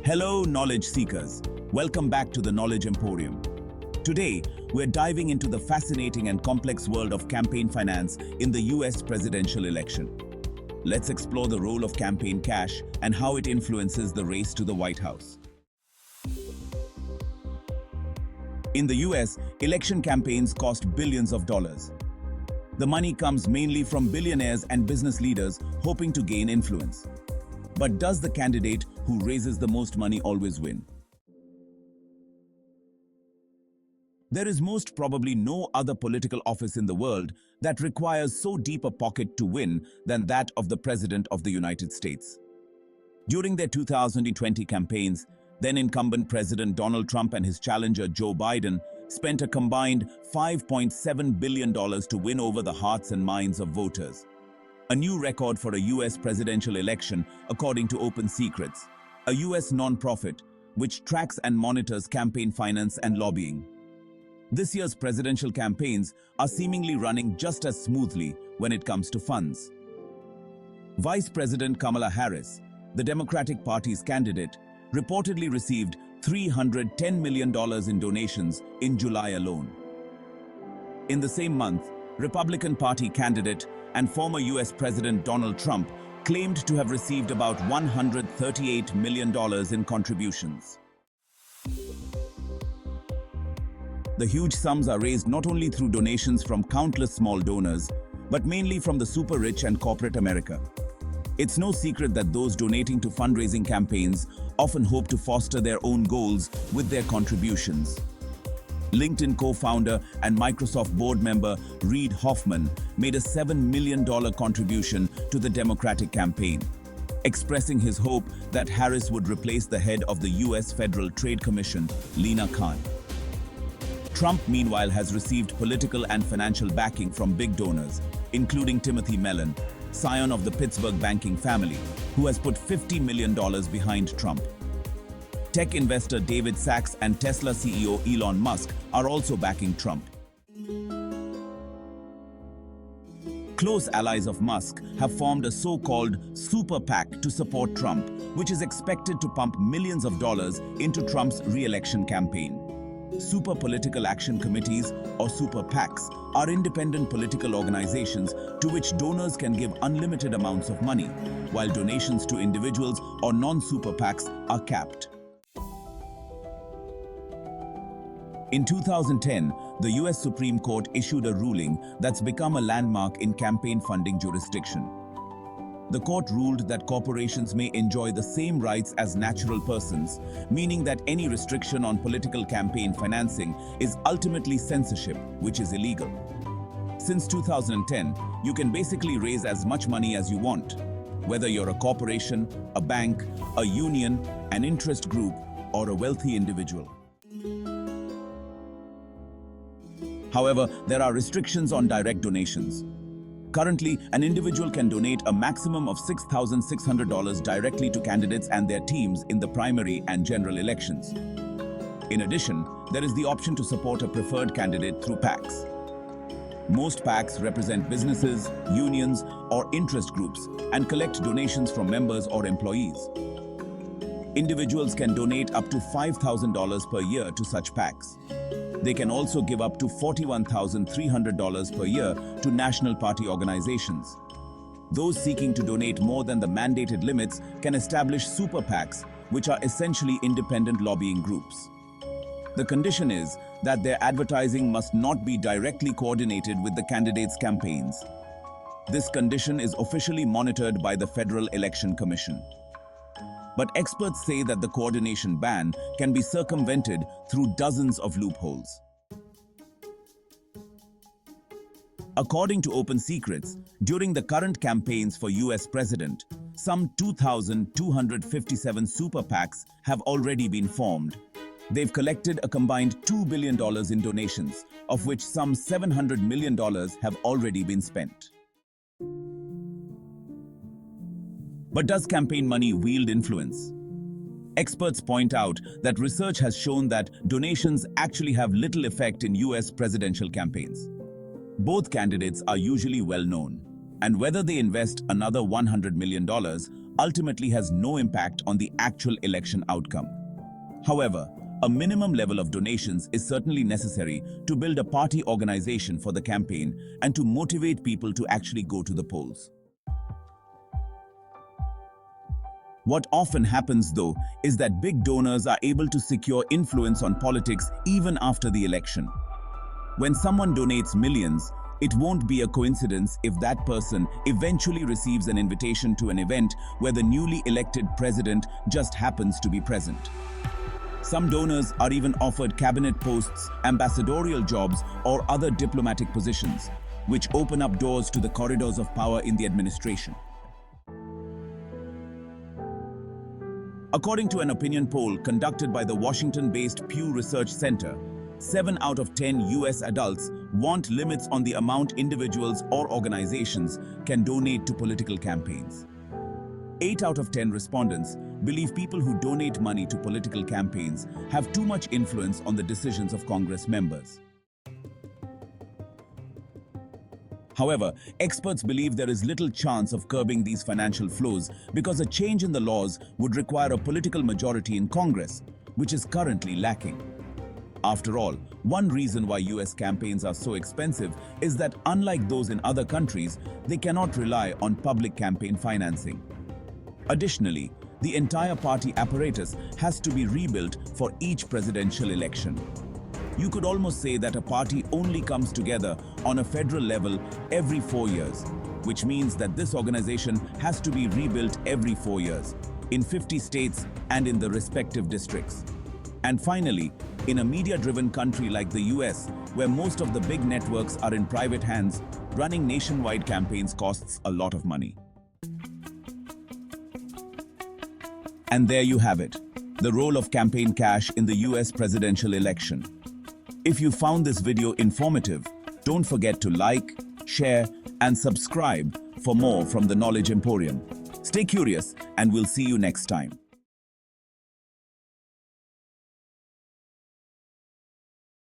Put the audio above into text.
Hello, knowledge seekers. Welcome back to the Knowledge Emporium. Today, we're diving into the fascinating and complex world of campaign finance in the US presidential election. Let's explore the role of campaign cash and how it influences the race to the White House. In the US, election campaigns cost billions of dollars. The money comes mainly from billionaires and business leaders hoping to gain influence. But does the candidate who raises the most money always win? There is most probably no other political office in the world that requires so deep a pocket to win than that of the President of the United States. During their 2020 campaigns, then-incumbent President Donald Trump and his challenger Joe Biden spent a combined $5.7 billion to win over the hearts and minds of voters. A new record for a US presidential election, according to Open Secrets, a US non-profit which tracks and monitors campaign finance and lobbying. This year's presidential campaigns are seemingly running just as smoothly when it comes to funds. Vice President Kamala Harris, the Democratic Party's candidate, reportedly received $310 million in donations in July alone. In the same month, Republican Party candidate and former US President Donald Trump claimed to have received about $138 million in contributions. The huge sums are raised not only through donations from countless small donors, but mainly from the super rich and corporate America. It's no secret that those donating to fundraising campaigns often hope to foster their own goals with their contributions. LinkedIn co-founder and Microsoft board member Reid Hoffman made a $7 million contribution to the Democratic campaign, expressing his hope that Harris would replace the head of the US Federal Trade Commission, Lina Khan. Trump, meanwhile, has received political and financial backing from big donors, including Timothy Mellon, scion of the Pittsburgh banking family, who has put $50 million behind Trump. Tech investor David Sacks and Tesla CEO Elon Musk are also backing Trump. Close allies of Musk have formed a so-called super PAC to support Trump, which is expected to pump millions of dollars into Trump's re-election campaign. Super Political Action Committees, or Super PACs, are independent political organizations to which donors can give unlimited amounts of money, while donations to individuals or non-super PACs are capped. In 2010, the US Supreme Court issued a ruling that's become a landmark in campaign funding jurisdiction. The court ruled that corporations may enjoy the same rights as natural persons, meaning that any restriction on political campaign financing is ultimately censorship, which is illegal. Since 2010, you can basically raise as much money as you want, whether you're a corporation, a bank, a union, an interest group, or a wealthy individual. However, there are restrictions on direct donations. Currently, an individual can donate a maximum of $6,600 directly to candidates and their teams in the primary and general elections. In addition, there is the option to support a preferred candidate through PACs. Most PACs represent businesses, unions, or interest groups and collect donations from members or employees. Individuals can donate up to $5,000 per year to such PACs. They can also give up to $41,300 per year to national party organizations. Those seeking to donate more than the mandated limits can establish super PACs, which are essentially independent lobbying groups. The condition is that their advertising must not be directly coordinated with the candidates' campaigns. This condition is officially monitored by the Federal Election Commission. But experts say that the coordination ban can be circumvented through dozens of loopholes. According to Open Secrets, during the current campaigns for US President, some 2,257 super PACs have already been formed. They've collected a combined $2 billion in donations, of which some $700 million have already been spent. But does campaign money wield influence? Experts point out that research has shown that donations actually have little effect in US presidential campaigns. Both candidates are usually well known, and whether they invest another $100 million ultimately has no impact on the actual election outcome. However, a minimum level of donations is certainly necessary to build a party organization for the campaign and to motivate people to actually go to the polls. What often happens, though, is that big donors are able to secure influence on politics even after the election. When someone donates millions, it won't be a coincidence if that person eventually receives an invitation to an event where the newly elected president just happens to be present. Some donors are even offered cabinet posts, ambassadorial jobs, or other diplomatic positions, which open up doors to the corridors of power in the administration. According to an opinion poll conducted by the Washington-based Pew Research Center, 7 out of 10 US adults want limits on the amount individuals or organizations can donate to political campaigns. 8 out of 10 respondents believe people who donate money to political campaigns have too much influence on the decisions of Congress members. However, experts believe there is little chance of curbing these financial flows because a change in the laws would require a political majority in Congress, which is currently lacking. After all, one reason why US campaigns are so expensive is that unlike those in other countries, they cannot rely on public campaign financing. Additionally, the entire party apparatus has to be rebuilt for each presidential election. You could almost say that a party only comes together on a federal level every 4 years, which means that this organization has to be rebuilt every 4 years, in 50 states and in the respective districts. And finally, in a media-driven country like the US, where most of the big networks are in private hands, running nationwide campaigns costs a lot of money. And there you have it, the role of campaign cash in the US presidential election. If you found this video informative, don't forget to like, share, and subscribe for more from the Knowledge Emporium. Stay curious, and we'll see you next time.